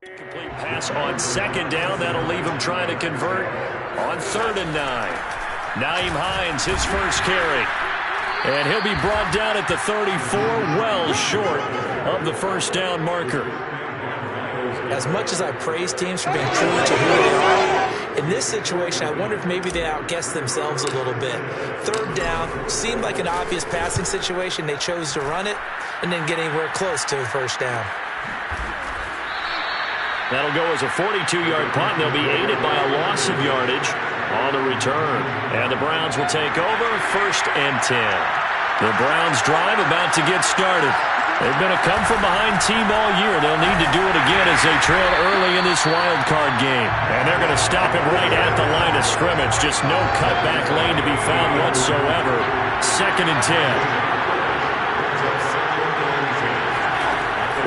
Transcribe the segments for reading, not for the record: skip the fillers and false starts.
Complete pass on second down. That'll leave him trying to convert on 3rd and 9. Nyheim Hines, his first carry. And he'll be brought down at the 34, well short of the first down marker. As much as I praise teams for being true to who they are, in this situation, I wonder if maybe they outguessed themselves a little bit. 3rd down seemed like an obvious passing situation. They chose to run it and didn't get anywhere close to the first down. That'll go as a 42-yard punt. They'll be aided by a loss of yardage on the return. And the Browns will take over 1st and 10. The Browns drive about to get started. They've been a come-from-behind team all year. They'll need to do it again as they trail early in this wild card game. And they're going to stop it right at the line of scrimmage. Just no cutback lane to be found whatsoever. 2nd and 10.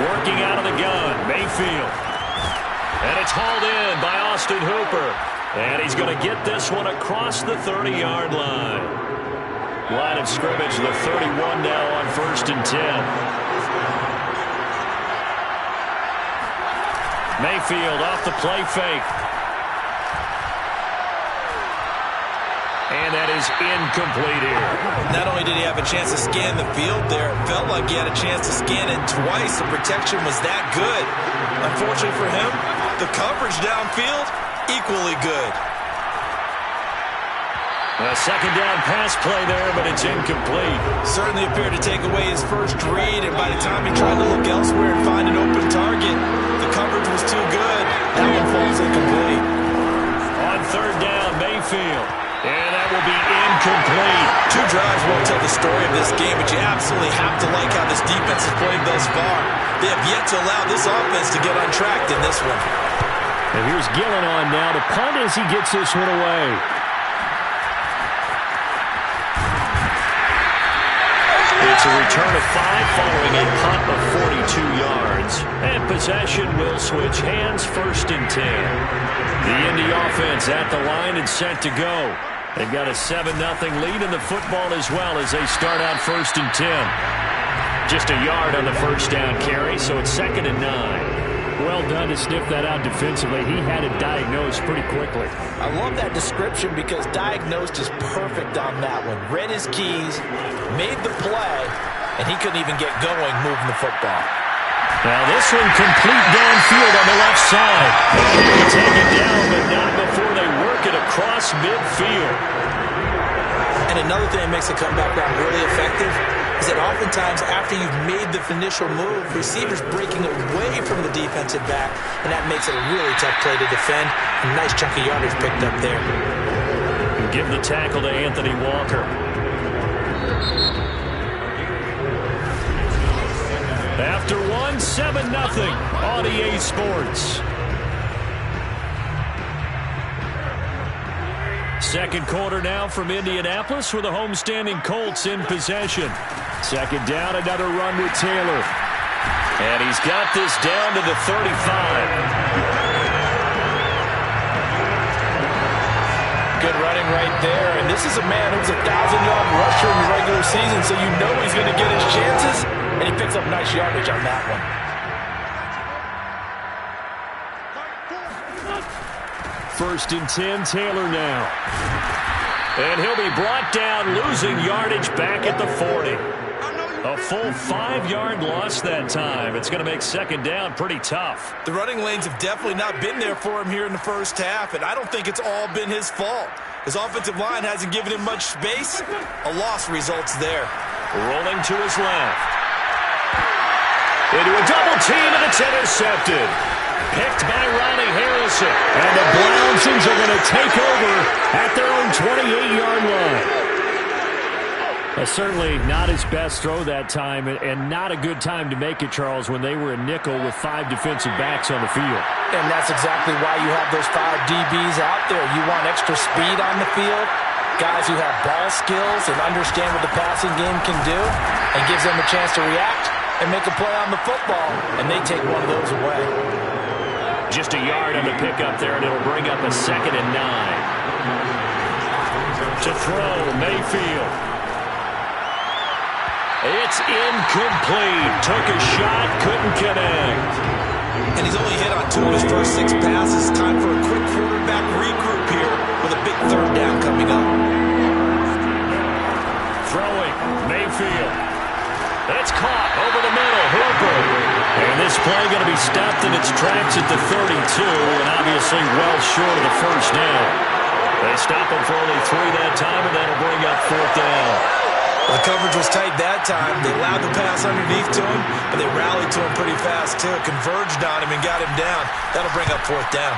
Working out of the gun, Mayfield. And it's hauled in by Austin Hooper. And he's going to get this one across the 30-yard line. Line of scrimmage, the 31 now on 1st and 10. Mayfield off the play fake. And that is incomplete here. Not only did he have a chance to scan the field there, it felt like he had a chance to scan it twice. The protection was that good. Unfortunately for him, the coverage downfield, equally good. A 2nd down pass play there, but it's incomplete. Certainly appeared to take away his first read, and by the time he tried to look elsewhere and find an open target, the coverage was too good. That one falls incomplete. On 3rd down, Mayfield. And that will be incomplete. 2 drives won't tell the story of this game, but you absolutely have to like how this defense has played thus far. They have yet to allow this offense to get untracked in this one. And here's Gillen on now to punt as he gets this one away. It's a return of 5 following a punt of 42 yards. And possession will switch hands, 1st and 10. The Indy offense at the line and set to go. They've got a 7-0 lead in the football as well as they start out 1st and 10. Just a yard on the first down carry, so it's 2nd and 9. Well done to sniff that out defensively. He had it diagnosed pretty quickly. I love that description because diagnosed is perfect on that one. Read his keys, made the play, and he couldn't even get going moving the football. Now this one complete downfield on the left side. They take it down, but not before they work it across midfield. And another thing that makes the comeback route really effective is that oftentimes after you've made the initial move, receivers breaking away from the defensive back, and that makes it a really tough play to defend. A nice chunk of yardage picked up there. And give the tackle to Anthony Walker. After one, 7-0 on EA Sports. Second quarter now from Indianapolis with the homestanding Colts in possession. 2nd down, another run with Taylor. And he's got this down to the 35. Good running right there. And this is a man who's a 1,000-yard rusher in the regular season, so you know he's going to get his chances. And he picks up nice yardage on that one. 1st and 10, Taylor now. And he'll be brought down, losing yardage back at the 40. A full 5-yard loss that time. It's going to make 2nd down pretty tough. The running lanes have definitely not been there for him here in the first half, and I don't think it's all been his fault. His offensive line hasn't given him much space. A loss results there. Rolling to his left. Into a double team, and it's intercepted. Picked by Ronnie Harrison. And the Brownsons are going to take over at their own 28-yard line. Certainly not his best throw that time, and not a good time to make it, Charles, when they were a nickel with 5 defensive backs on the field. And that's exactly why you have those 5 DBs out there. You want extra speed on the field, guys who have ball skills and understand what the passing game can do, and gives them a chance to react and make a play on the football, and they take one of those away. Just a yard on the pickup there, and it'll bring up a 2nd and 9. To throw, Mayfield. It's incomplete. Took a shot, couldn't connect. And he's only hit on 2 of his first 6 passes. Time for a quick quarterback regroup here with a big third down coming up. Throwing, Mayfield. It's caught over the middle, Hooper. And this play going to be stopped in its tracks at the 32, and obviously well short of the first down. They stop him for only 3 that time, and that'll bring up 4th down. Well, the coverage was tight that time. They allowed the pass underneath to him, but they rallied to him pretty fast, too. Converged on him and got him down. That'll bring up 4th down.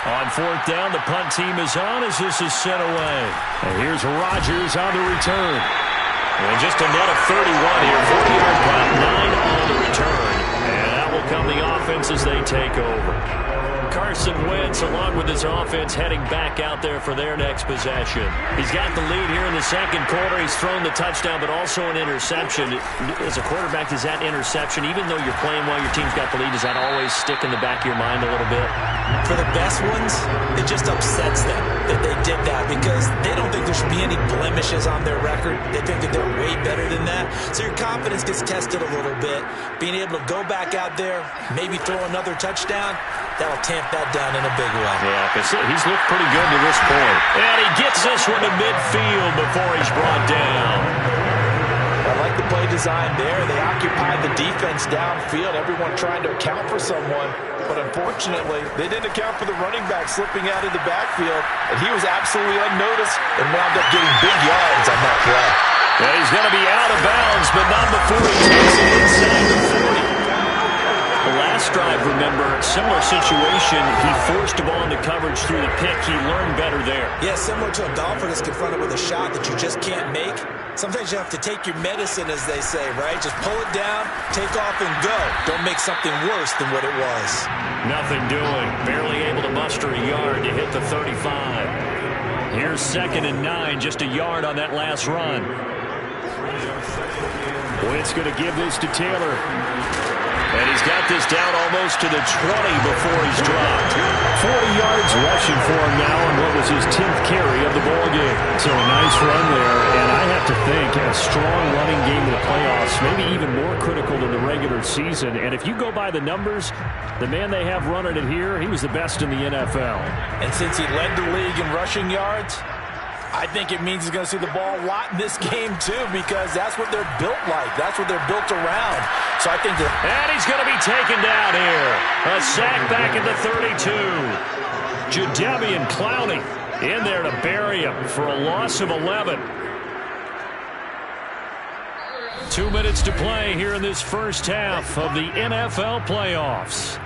On 4th down, the punt team is on as this is sent away. And here's Rodgers on the return. And just a net of 31 here. 40-yard punt, 9 on the return. And that will come the offense as they take over. Carson Wentz, along with his offense, heading back out there for their next possession. He's got the lead here in the second quarter. He's thrown the touchdown, but also an interception. As a quarterback, does that interception, even though you're playing while your team's got the lead, does that always stick in the back of your mind a little bit? For the best ones, it just upsets them that they did that because they don't think there should be any blemishes on their record. They think that they're way better than that. So your confidence gets tested a little bit. Being able to go back out there, maybe throw another touchdown, that'll tamp that down in a big way. Yeah, because he's looked pretty good to this point. And he gets this one to midfield before he's brought down. I like the play design there. They occupied the defense downfield, everyone trying to account for someone. But unfortunately, they didn't account for the running back slipping out of the backfield. And he was absolutely unnoticed and wound up getting big yards on that play. Yeah, he's going to be out of bounds, but not before he takes it inside the 40. The last drive, remember, similar situation. He forced a ball into coverage through the pick. He learned better there. Yeah, similar to a golfer that's confronted with a shot that you just can't make. Sometimes you have to take your medicine, as they say, right? Just pull it down, take off, and go. Don't make something worse than what it was. Nothing doing. Barely able to muster a yard to hit the 35. Here's 2nd and 9, just a yard on that last run. Wentz going to give this to Taylor. And he's got this down almost to the 20 before he's dropped. 40 yards rushing for him now on what was his 10th carry of the ballgame. So a nice run there, and I have to think a strong running game in the playoffs, maybe even more critical than the regular season. And if you go by the numbers, the man they have running it here, he was the best in the NFL. And since he led the league in rushing yards, I think it means he's going to see the ball a lot in this game, too, because that's what they're built like. That's what they're built around. So I think that... And he's going to be taken down here. A sack back at the 32. Jadeveon Clowney in there to bury him for a loss of 11. 2 minutes to play here in this first half of the NFL playoffs.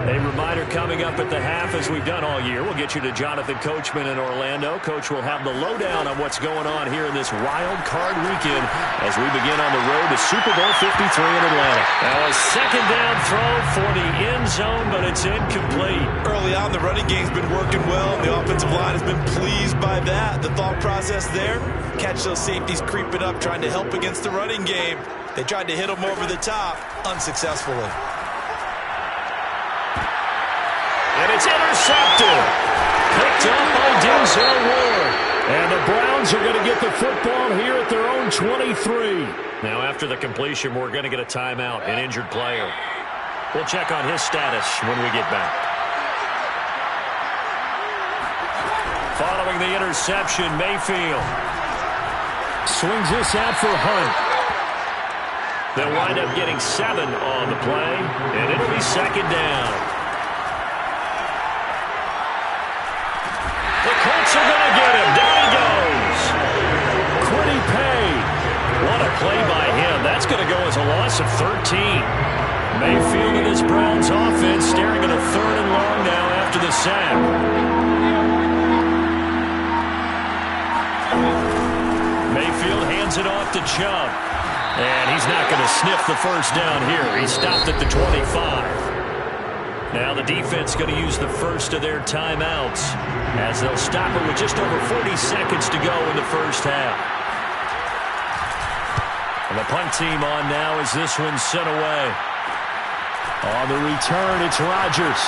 A reminder coming up at the half, as we've done all year. We'll get you to Jonathan Coachman in Orlando. Coach will have the lowdown on what's going on here in this wild card weekend as we begin on the road to Super Bowl 53 in Atlanta. Now a 2nd down throw for the end zone, but it's incomplete. Early on, the running game's been working well. The offensive line has been pleased by that. The thought process there, catch those safeties creeping up, trying to help against the running game. They tried to hit them over the top, unsuccessfully. And it's intercepted. Picked up by Denzel Ward. And the Browns are going to get the football here at their own 23. Now, after the completion, we're going to get a timeout, an injured player. We'll check on his status when we get back. Following the interception, Mayfield swings this out for Hunt. They'll wind up getting 7 on the play, and it'll be 2nd down. The Colts are going to get him. Down he goes. Quiddy Pay. What a play by him. That's going to go as a loss of 13. Mayfield and his Browns offense staring at a 3rd and long now after the sack. Mayfield hands it off to Chubb. And he's not going to sniff the first down here. He stopped at the 25. Now the defense going to use the first of their timeouts as they'll stop it with just over 40 seconds to go in the first half. And the punt team on now as this one's sent away. On the return, it's Rodgers.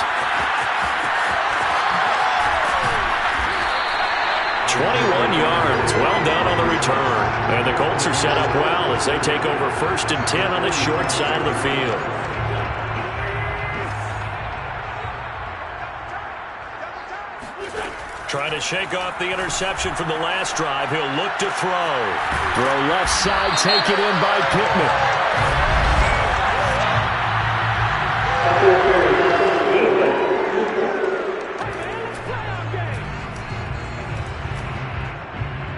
21 yards. Well done on the return. And the Colts are set up well as they take over 1st and 10 on the short side of the field. Trying to shake off the interception from the last drive. He'll look to throw. Throw left side, taken in by Pittman.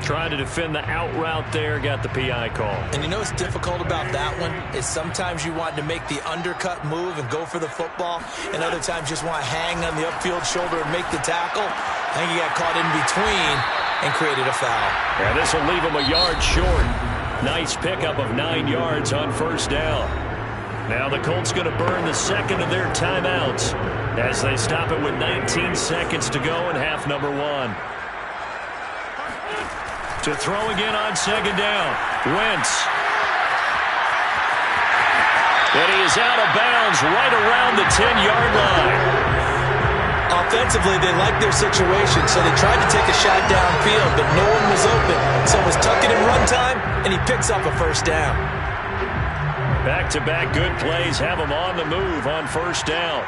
Trying to defend the out route there, got the PI call. And you know what's difficult about that one is sometimes you want to make the undercut move and go for the football, and other times just want to hang on the upfield shoulder and make the tackle. I think he got caught in between and created a foul. Yeah, this will leave him a yard short. Nice pickup of 9 yards on 1st down. Now the Colts going to burn the second of their timeouts as they stop it with 19 seconds to go in half number 1. To throw again on 2nd down. Wentz. And he is out of bounds right around the 10-yard line. Offensively, they liked their situation, so they tried to take a shot downfield, but no one was open. So it was tuck it in run time, and he picks up a 1st down. Back-to-back good plays have him on the move on 1st down.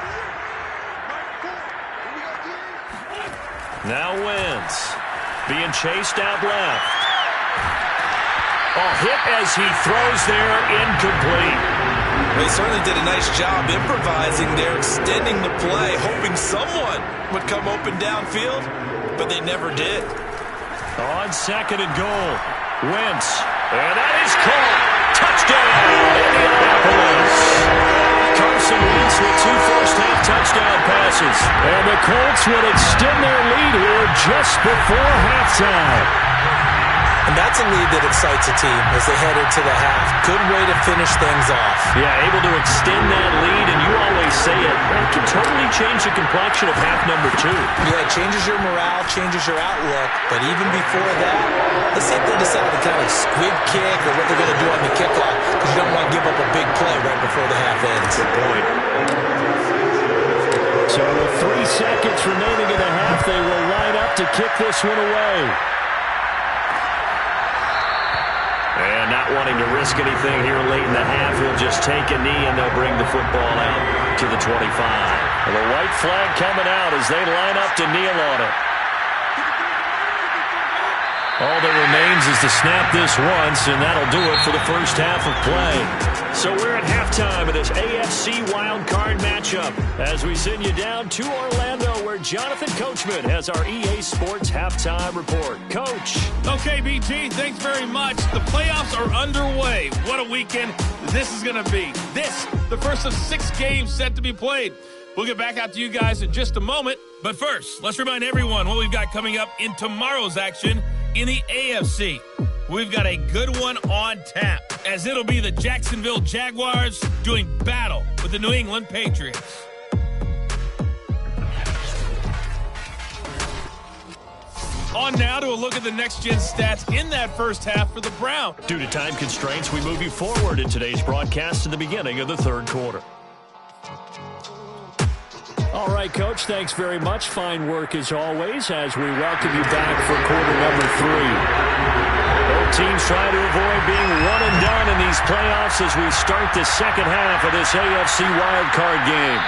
Now Wentz. Being chased out left. A hit as he throws there, incomplete. Well, he certainly did a nice job improvising there, extending the play, hoping someone would come open downfield, but they never did. On 2nd and goal, Wentz. And that is caught. Touchdown, Indianapolis. Carson Wentz with 2 first-half touchdown passes. And the Colts would extend their lead here just before halftime. And that's a lead that excites a team as they head into the half. Good way to finish things off. Yeah, able to extend that lead, and you always say it can totally change the complexion of half number 2. Yeah, it changes your morale, changes your outlook. But even before that, let's see if they decide to kind of squib kick or what they're going to do on the kickoff, because you don't want to give up a big play right before the half ends. Good point. So with 3 seconds remaining in the half, they will line up to kick this one away. And not wanting to risk anything here late in the half, he'll just take a knee and they'll bring the football out to the 25. And the white flag coming out as they line up to kneel on it. All that remains is to snap this once, and that'll do it for the first half of play. So we're at halftime of this AFC wildcard matchup as we send you down to Orlando where Jonathan Coachman has our EA Sports halftime report. Coach. Okay, BT, thanks very much. The playoffs are underway. What a weekend this is going to be. The first of 6 games set to be played. We'll get back out to you guys in just a moment. But first, let's remind everyone what we've got coming up in tomorrow's action in the AFC. We've got a good one on tap, as it'll be the Jacksonville Jaguars doing battle with the New England Patriots. On now to a look at the next-gen stats in that first half for the Browns. Due to time constraints, we move you forward in today's broadcast to the beginning of the 3rd quarter. All right, Coach, thanks very much. Fine work as always as we welcome you back for quarter number 3. Both teams try to avoid being one and done in these playoffs as we start the second half of this AFC wildcard game.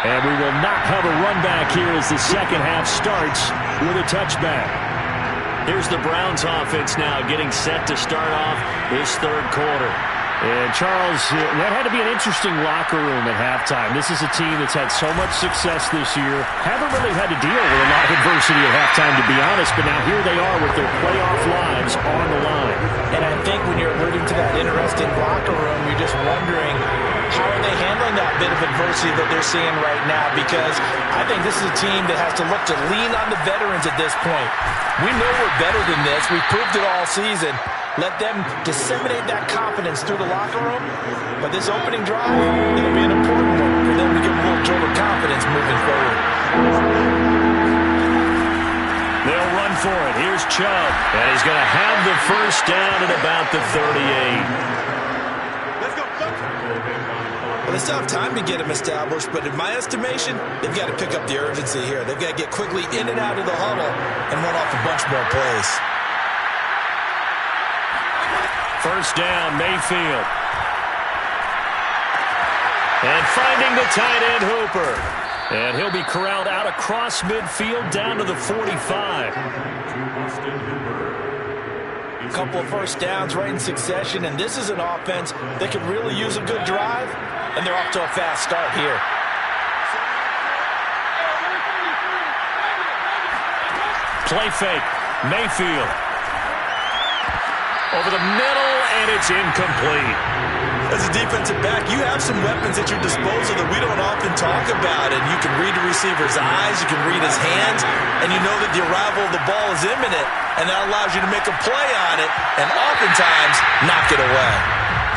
And we will not have a run back here as the second half starts with a touchback. Here's the Browns offense now getting set to start off this 3rd quarter. And, Charles, that had to be an interesting locker room at halftime. This is a team that's had so much success this year. Haven't really had to deal with a lot of adversity at halftime, to be honest, but now here they are with their playoff lives on the line. And I think when you're alluding to that interesting locker room, you're just wondering, how are they handling that bit of adversity that they're seeing right now? Because I think this is a team that has to look to lean on the veterans at this point. We know we're better than this. We've proved it all season. Let them disseminate that confidence through the locker room. But this opening drive, it'll be an important one for them to get a little jolt of confidence moving forward. They'll run for it. Here's Chubb. And he's going to have the first down at about the 38. Well, they still have time to get him established, but in my estimation, they've got to pick up the urgency here. They've got to get quickly in and out of the huddle and run off a bunch more plays. First down, Mayfield. And finding the tight end, Hooper. And he'll be corralled out across midfield down to the 45. A couple of first downs right in succession, and this is an offense that could really use a good drive, and they're off to a fast start here. Play fake, Mayfield. Over the middle, and it's incomplete. As a defensive back, you have some weapons at your disposal that we don't often talk about, and you can read the receiver's eyes, you can read his hands, and you know that the arrival of the ball is imminent, and that allows you to make a play on it and oftentimes knock it away.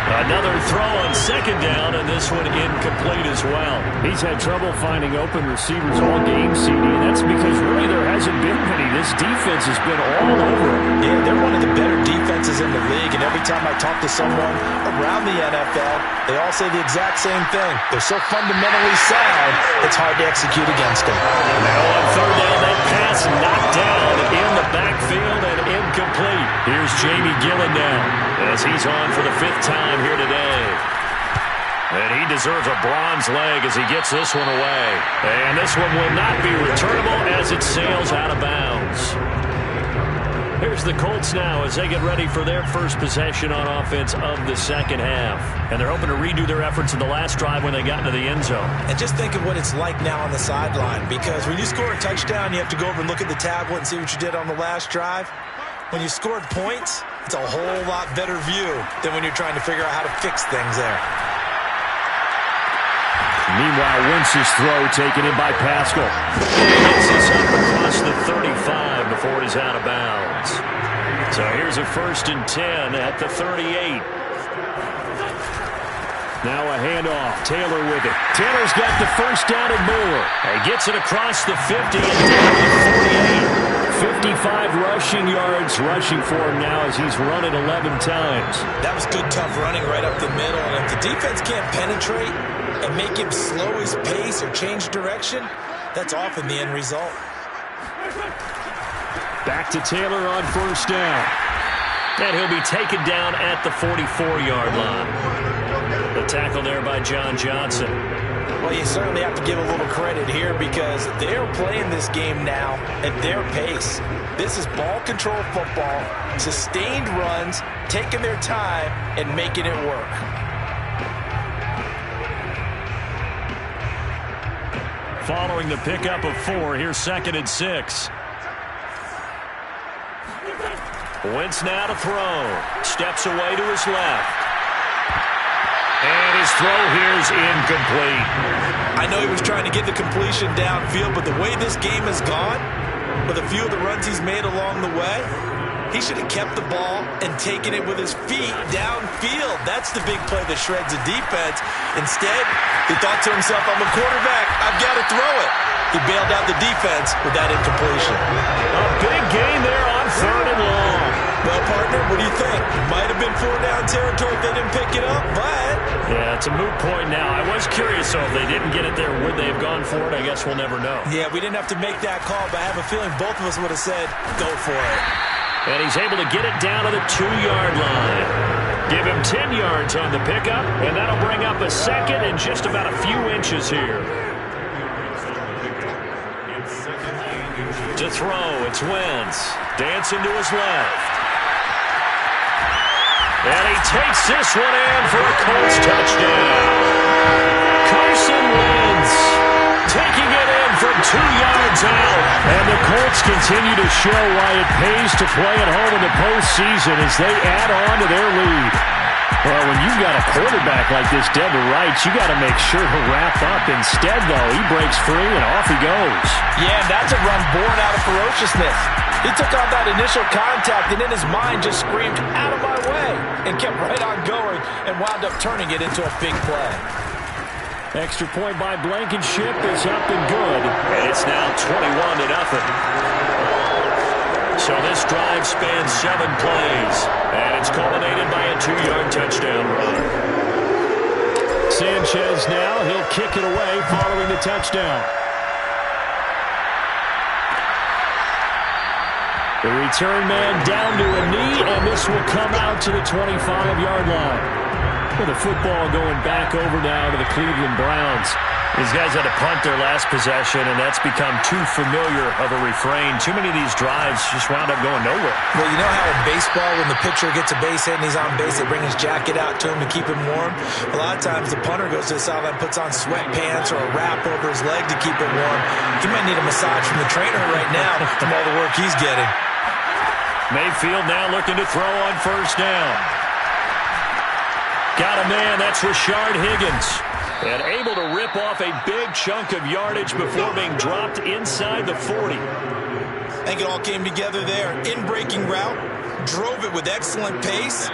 Another throw on second down, and this one incomplete as well. He's had trouble finding open receivers all game, CD, and that's because really there hasn't been many. This defense has been all over him. Yeah, they're one of the better defenses in the league, and every time I talk to someone around the NFL, they all say the exact same thing. They're so fundamentally sound, it's hard to execute against them. Now on third down, that pass knocked down in the backfield and incomplete. Here's Jamie Gillen now as he's on for the 5th time here today. And he deserves a bronze leg as he gets this one away. And this one will not be returnable as it sails out of bounds. Here's the Colts now as they get ready for their first possession on offense of the second half. And they're hoping to redo their efforts in the last drive when they got into the end zone. And just think of what it's like now on the sideline, because when you score a touchdown, you have to go over and look at the tablet and see what you did on the last drive. When you scored points, it's a whole lot better view than when you're trying to figure out how to fix things there. Meanwhile, Wentz's throw taken in by Pascal. Gets this up across the 35 before he's out of bounds. So here's a 1st and 10 at the 38. Now a handoff. Taylor with it. Taylor's got the first down and more. He gets it across the 50 and down to the 48. 55 rushing yards rushing for him now as he's run it 11 times. That was good, tough running right up the middle. And if the defense can't penetrate and make him slow his pace or change direction, that's often the end result. Back to Taylor on first down. And he'll be taken down at the 44-yard line. The tackle there by John Johnson. Well, you certainly have to give a little credit here because they're playing this game now at their pace. This is ball control football, sustained runs, taking their time, and making it work. Following the pickup of 4, here's 2nd and 6. Wentz now to throw. Steps away to his left. And his throw here is incomplete. I know he was trying to get the completion downfield, but the way this game has gone, with a few of the runs he's made along the way, he should have kept the ball and taken it with his feet downfield. That's the big play that shreds a defense. Instead, he thought to himself, I'm a quarterback, I've got to throw it. He bailed out the defense with that incompletion. A big gain there on 3rd and long. Well, partner, what do you think? Might have been 4-down territory if they didn't pick it up, but... Yeah, it's a moot point now. I was curious, so if they didn't get it there, would they have gone for it? I guess we'll never know. Yeah, we didn't have to make that call, but I have a feeling both of us would have said, go for it. And he's able to get it down to the 2-yard line. Give him 10 yards on the pickup, and that'll bring up a 2nd and just about a few inches here. To throw, it's Wentz. Dancing to his left. And he takes this one in for a Colts touchdown. Carson Wentz taking it in from 2 yards out. And the Colts continue to show why it pays to play at home in the postseason as they add on to their lead. Well, when you've got a quarterback like this dead to rights, you got to make sure to wrap up. Instead, though, he breaks free and off he goes. Yeah, that's a run born out of ferociousness. He took on that initial contact and in his mind just screamed, out of my way, and kept right on going and wound up turning it into a big play. Extra point by Blankenship is up and good. And it's now 21-0. So this drive spans 7 plays, and it's culminated by a 2-yard touchdown run. Sanchez now. He'll kick it away following the touchdown. The return man down to a knee, and this will come out to the 25-yard line. With the football going back over now to the Cleveland Browns. These guys had to punt their last possession, and that's become too familiar of a refrain. Too many of these drives just wound up going nowhere. Well, you know how in baseball, when the pitcher gets a base hit and he's on base, they bring his jacket out to him to keep him warm? A lot of times the punter goes to the sideline, puts on sweatpants or a wrap over his leg to keep it warm. He might need a massage from the trainer right now from all the work he's getting. Mayfield now looking to throw on first down. Got a man, that's Rashard Higgins. And able to rip off a big chunk of yardage before being dropped inside the 40. I think it all came together there. In-breaking route, drove it with excellent pace.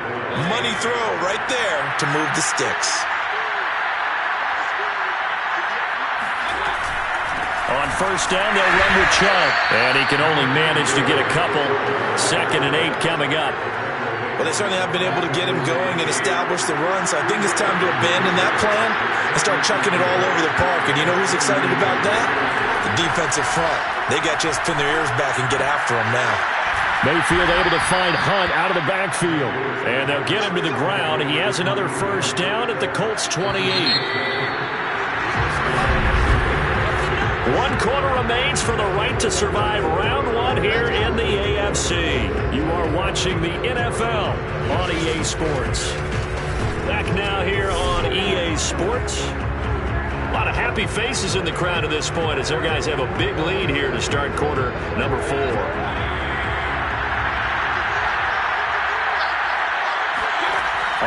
Money throw right there to move the sticks. On first down, they'll run with Chubb. And he can only manage to get a couple. 2nd and 8 coming up. Well, they certainly have been able to get him going and establish the run, so I think it's time to abandon that plan and start chucking it all over the park. And you know who's excited about that? The defensive front. They got just pin their ears back and get after him now. Mayfield able to find Hunt out of the backfield. And they'll get him to the ground. He has another first down at the Colts 28. 1 quarter remains for the right to survive round 1 here in the AFC. You are watching the NFL on EA Sports. Back now here on EA Sports. A lot of happy faces in the crowd at this point as their guys have a big lead here to start quarter number 4.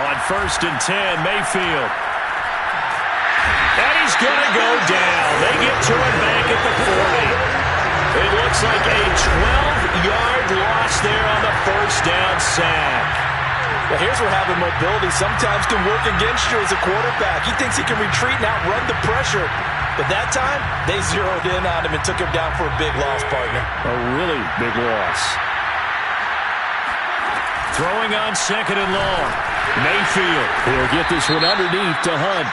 On first and 10, Mayfield. And he's going to go down. They get to him back at the 40. It looks like a 12-yard loss there on the first down sack. Well, here's where having mobility sometimes can work against you as a quarterback. He thinks he can retreat and outrun the pressure. But that time, they zeroed in on him and took him down for a big loss, partner. A really big loss. Throwing on 2nd and long. Mayfield. He'll get this one underneath to Hunt.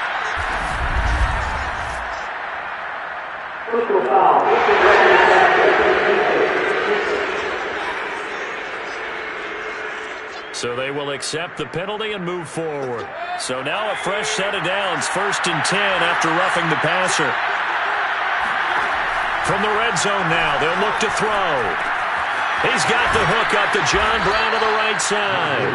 So they will accept the penalty and move forward. So now a fresh set of downs. 1st and 10 after roughing the passer. From the red zone now, they'll look to throw. He's got the hook up to John Brown to the right side.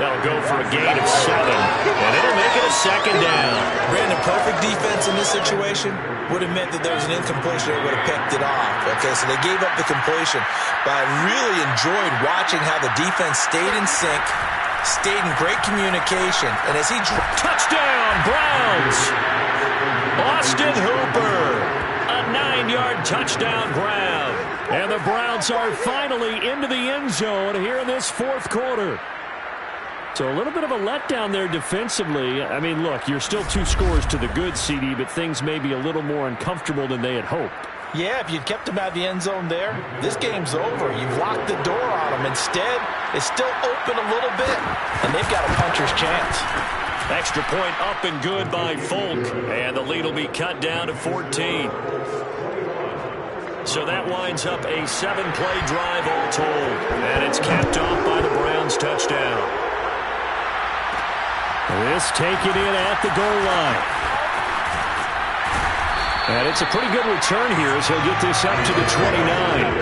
That'll go for a gain of 7, and it'll make it a 2nd down. Brandon, perfect defense in this situation would have meant that there was an incompletion that would have picked it off. Okay, so they gave up the completion, but I really enjoyed watching how the defense stayed in sync, stayed in great communication, and as he touchdown, Browns! Austin Hooper, a 9-yard touchdown grab. And the Browns are finally into the end zone here in this 4th quarter. So a little bit of a letdown there defensively. I mean, look, you're still 2 scores to the good, CD, but things may be a little more uncomfortable than they had hoped. Yeah, if you'd kept them out of the end zone there, this game's over. You've locked the door on them. Instead, it's still open a little bit, and they've got a puncher's chance. Extra point up and good by Folk, and the lead will be cut down to 14. So that winds up a 7-play drive all told, and it's capped off by the Browns touchdown. This taken in at the goal line. And it's a pretty good return here as he'll get this up to the 29.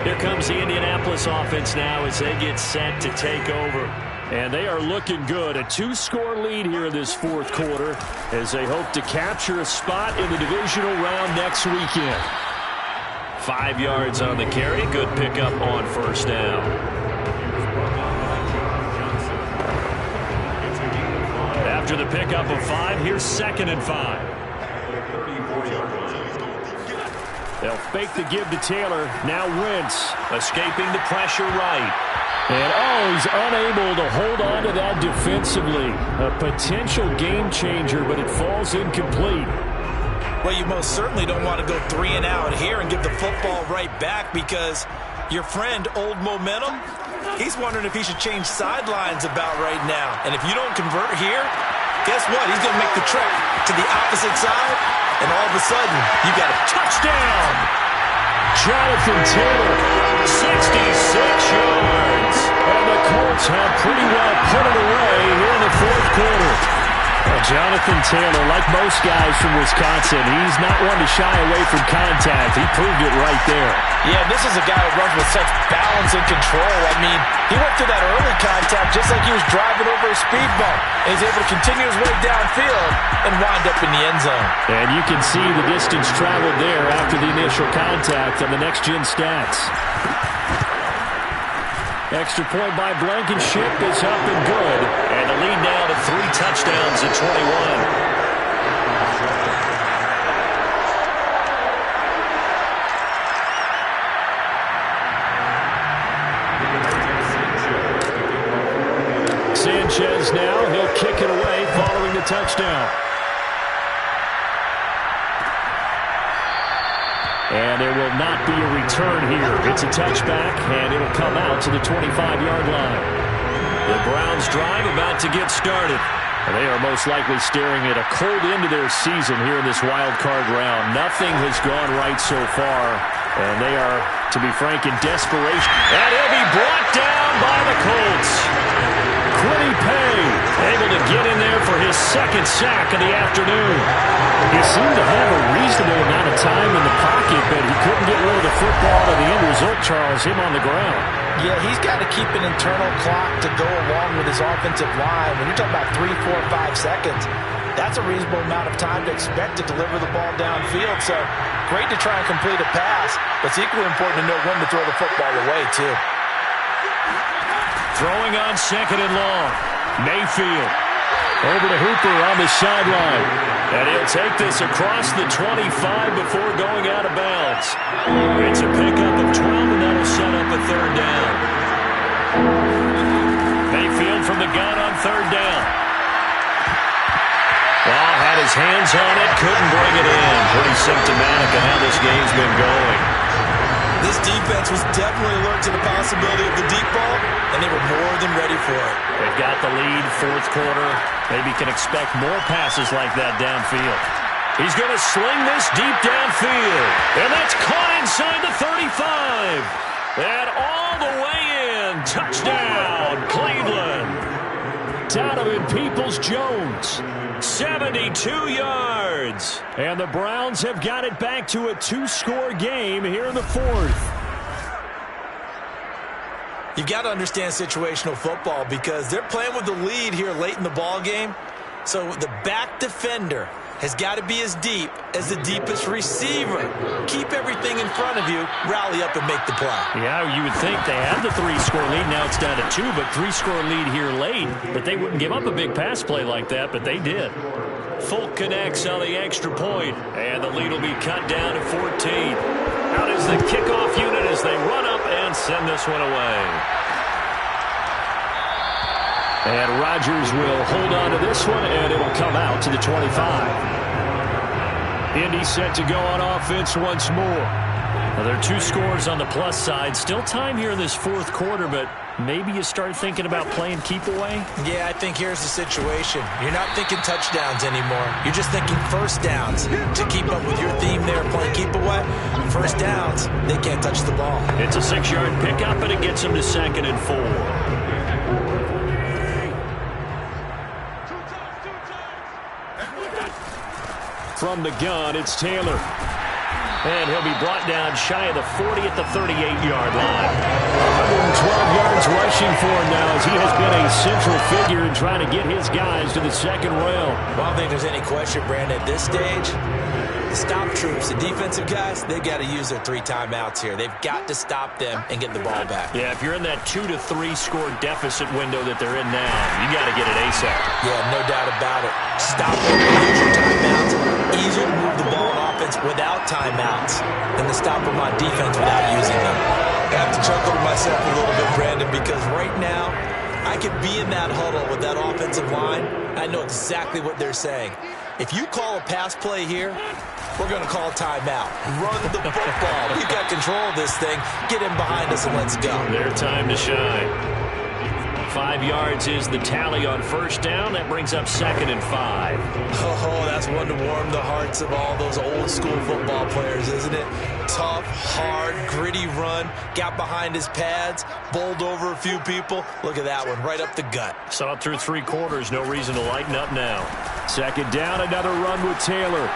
Here comes the Indianapolis offense now as they get set to take over. And they are looking good. A 2-score lead here in this 4th quarter as they hope to capture a spot in the divisional round next weekend. 5 yards on the carry. Good pickup on first down. After the pickup of 5, here's 2nd and 5. They'll fake the give to Taylor. Now Wentz escaping the pressure right. And he's unable to hold on to that defensively. A potential game changer, but it falls incomplete. Well, you most certainly don't want to go 3 and out here and give the football right back because your friend, Old Momentum, He's wondering if he should change sidelines about right now. And if you don't convert here, guess what? He's going to make the trek to the opposite side, and all of a sudden, you got a touchdown. Jonathan Taylor, 66 yards. and the Colts have pretty well put it away here in the fourth quarter. Well, Jonathan Taylor, like most guys from Wisconsin, he's not one to shy away from contact. He proved it right there. Yeah, this is a guy who runs with such balance and control. I mean, he went through that early contact just like he was driving over a speed bump. And he's able to continue his way downfield and wind up in the end zone. And you can see the distance traveled there after the initial contact on the next-gen stats. Extra point by Blankenship is up and good. And the lead now to 3 touchdowns at 21. Sanchez now, he'll kick it away following the touchdown. And there will not be a return here. It's a touchback, and it'll come out to the 25-yard line. The Browns drive about to get started. They are most likely staring at a cold end to their season here in this wild card round. Nothing has gone right so far, and they are, to be frank, in desperation. And he'll be brought down by the Colts. Quiddy Pay Able to get in there for his second sack of the afternoon. He seemed to have a reasonable amount of time in the pocket, but he couldn't get rid of the football, and the end result, Charles, him on the ground. Yeah, he's got to keep an internal clock to go along with his offensive line. When you're talking about 3, 4, 5 seconds, that's a reasonable amount of time to expect to deliver the ball downfield. So great to try and complete a pass, but it's equally important to know when to throw the football away, too. Throwing on second and long. Mayfield. Over to Hooper on the sideline. And he'll take this across the 25 before going out of bounds. It's a pickup of 12, and that'll set up a third down. Mayfield from the gun on third down. Well, had his hands on it, couldn't bring it in. Pretty symptomatic of how this game's been going. This defense was definitely alert to the possibility of the deep ball, and they were more than ready for it. They've got the lead, fourth quarter. Maybe can expect more passes like that downfield. He's going to sling this deep downfield. And that's caught inside the 35. And all the way in. Touchdown, Cleveland. Donovan Peoples-Jones. 72 yards. And the Browns have got it back to a 2-score game here in the fourth. You've got to understand situational football because they're playing with the lead here late in the ball game. So the back defender has got to be as deep as the deepest receiver. Keep everything in front of you, rally up and make the play. Yeah, you would think they had the 3-score lead. Now it's down to 2, but 3-score lead here late. But they wouldn't give up a big pass play like that, but they did. Folk connects on the extra point, and the lead will be cut down to 14. Out is the kickoff unit as they run up and send this one away. And Rodgers will hold on to this one, and it'll come out to the 25. Indy set to go on offense once more. Well, there are 2 scores on the plus side. Still time here in this fourth quarter, but maybe you start thinking about playing keep away? Yeah, I think here's the situation. You're not thinking touchdowns anymore. You're just thinking first downs. To keep up with your theme there, playing keep away, first downs, they can't touch the ball. It's a 6-yard pickup, and it gets them to 2nd and 4. From the gun, it's Taylor. And he'll be brought down shy of the 40 at the 38-yard line. 112 yards rushing for him now as he has been a central figure in trying to get his guys to the second round. Well, I don't think there's any question, Brandon, at this stage. The stop troops, the defensive guys, they've got to use their 3 timeouts here. They've got to stop them and get the ball back. Yeah, if you're in that 2 to 3 score deficit window that they're in now, you got to get it ASAP. Yeah, no doubt about it. Stop them, use your timeouts. Easier to move the ball on offense without timeouts than to stop them on defense without using them. I have to chuckle to myself a little bit, Brandon, because right now I could be in that huddle with that offensive line. I know exactly what they're saying. If you call a pass play here, we're going to call timeout. Run the football. We've got control of this thing. Get him behind us and let's go. Their time to shine. 5 yards is the tally on first down. That brings up 2nd and 5. Oh, that's one to warm the hearts of all those old school football players, isn't it? Tough, hard, gritty run. Got behind his pads, bowled over a few people. Look at that one, right up the gut. Saw it through 3 quarters. No reason to lighten up now. 2nd down, another run with Taylor.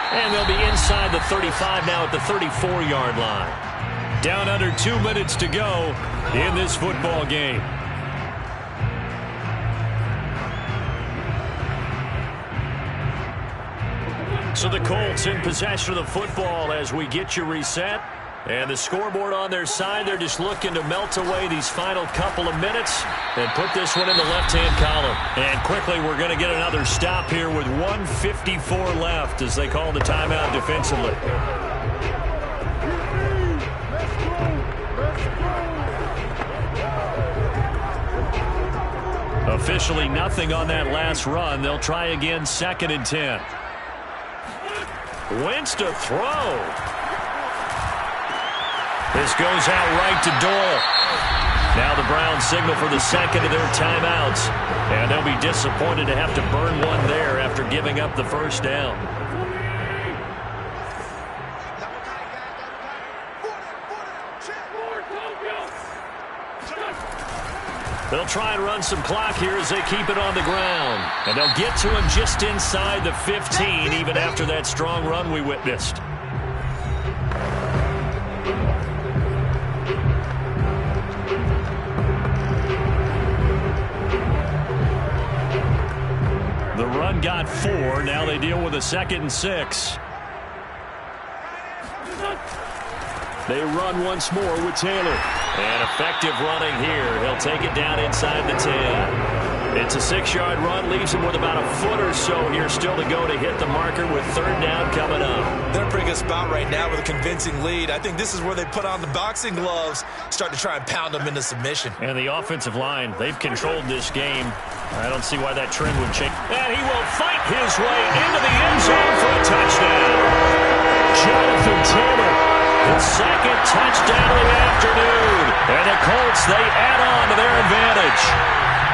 And they'll be inside the 35 now at the 34-yard line. Down under 2 minutes to go in this football game. So the Colts in possession of the football as we get you reset. And the scoreboard on their side, they're just looking to melt away these final couple of minutes and put this one in the left-hand column. And quickly, we're going to get another stop here with 1:54 left as they call the timeout defensively. Officially nothing on that last run. They'll try again, 2nd and 10. Wentz to throw. This goes out right to Doyle. Now the Browns signal for the second of their timeouts. And they'll be disappointed to have to burn one there after giving up the first down. They'll try and run some clock here as they keep it on the ground. And they'll get to him just inside the 15, even after that strong run we witnessed. The run got 4. Now they deal with a 2nd and 6. They run once more with Taylor. And effective running here. He'll take it down inside the 10. It's a 6-yard run. Leaves him with about a foot or so here still to go to hit the marker with 3rd down coming up. They're in a pretty good spot right now with a convincing lead. I think this is where they put on the boxing gloves, start to try and pound them into submission. And the offensive line, they've controlled this game. I don't see why that trend would change. And he will fight his way into the end zone for a touchdown. Jonathan Taylor. The 2nd touchdown of the afternoon. And the Colts, they add on to their advantage.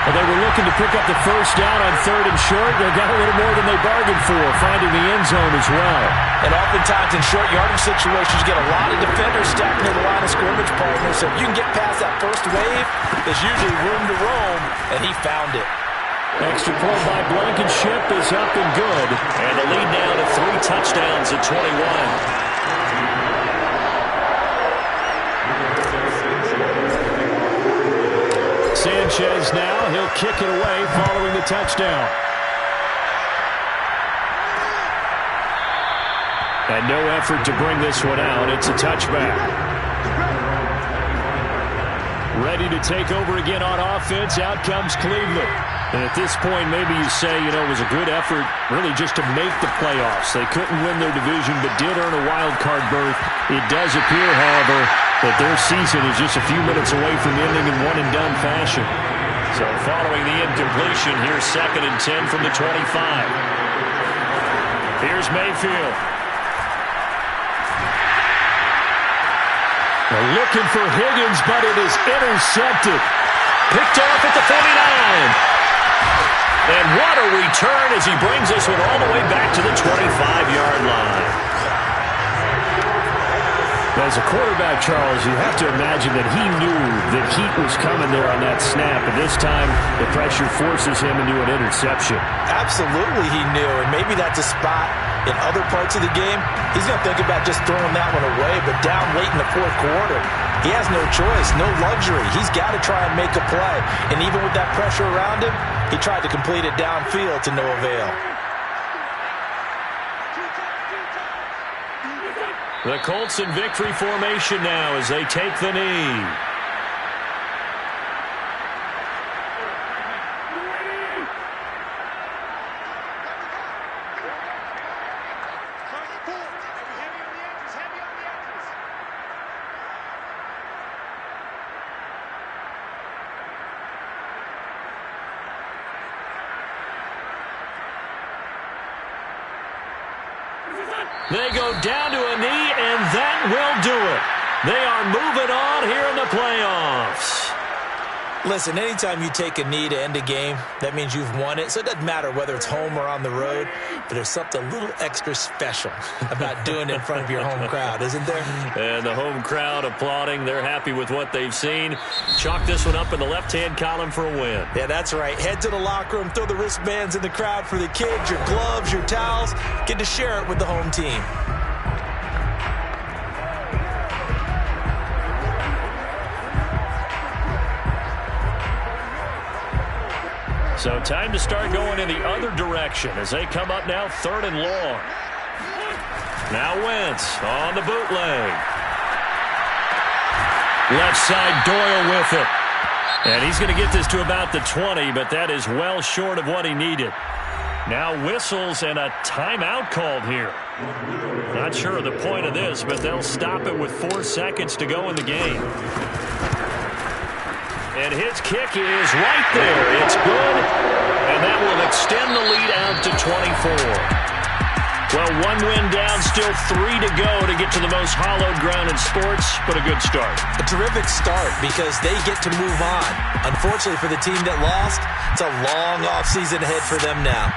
Well, they were looking to pick up the first down on 3rd and short. They got a little more than they bargained for, finding the end zone as well. And oftentimes in short yardage situations, you get a lot of defenders stacking to the line of scrimmage partners. So if you can get past that first wave, there's usually room to roam, and he found it. Extra point by Blankenship is up and good. And the lead now to 3 touchdowns at 21. Sanchez now, he'll kick it away following the touchdown. And no effort to bring this one out. It's a touchback. Ready to take over again on offense. Out comes Cleveland. And at this point, maybe you say, it was a good effort really just to make the playoffs. They couldn't win their division, but did earn a wild card berth. It does appear, however, that their season is just a few minutes away from ending in one-and-done fashion. So following the incompletion, here's 2nd and 10 from the 25. Here's Mayfield. They're looking for Higgins, but it is intercepted. Picked off at the 49. And what a return as he brings this one all the way back to the 25-yard line. As a quarterback, Charles, you have to imagine that he knew that heat was coming there on that snap. And this time, the pressure forces him into an interception. Absolutely he knew. And maybe that's a spot in other parts of the game. He's going to think about just throwing that one away. But down late in the 4th quarter, he has no choice, no luxury. He's got to try and make a play. And even with that pressure around him, he tried to complete it downfield to no avail. The Colts in victory formation now as they take the knee. They go down to a knee, and that will do it. They are moving on here in the playoffs. Listen, anytime you take a knee to end a game, that means you've won it. So it doesn't matter whether it's home or on the road, but there's something a little extra special about doing it in front of your home crowd, isn't there? And the home crowd applauding. They're happy with what they've seen. Chalk this one up in the left-hand column for a win. Yeah, that's right. Head to the locker room, throw the wristbands in the crowd for the kids, your gloves, your towels. Get to share it with the home team. So time to start going in the other direction as they come up now 3rd and long. Now Wentz on the bootleg. Left side, Doyle with it. And he's going to get this to about the 20, but that is well short of what he needed. Now whistles and a timeout called here. Not sure of the point of this, but they'll stop it with 4 seconds to go in the game. And his kick is right there. It's good, and that will extend the lead out to 24. Well, 1 win down, still 3 to go to get to the most hallowed ground in sports, but a good start. A terrific start because they get to move on. Unfortunately for the team that lost, it's a long offseason ahead for them now.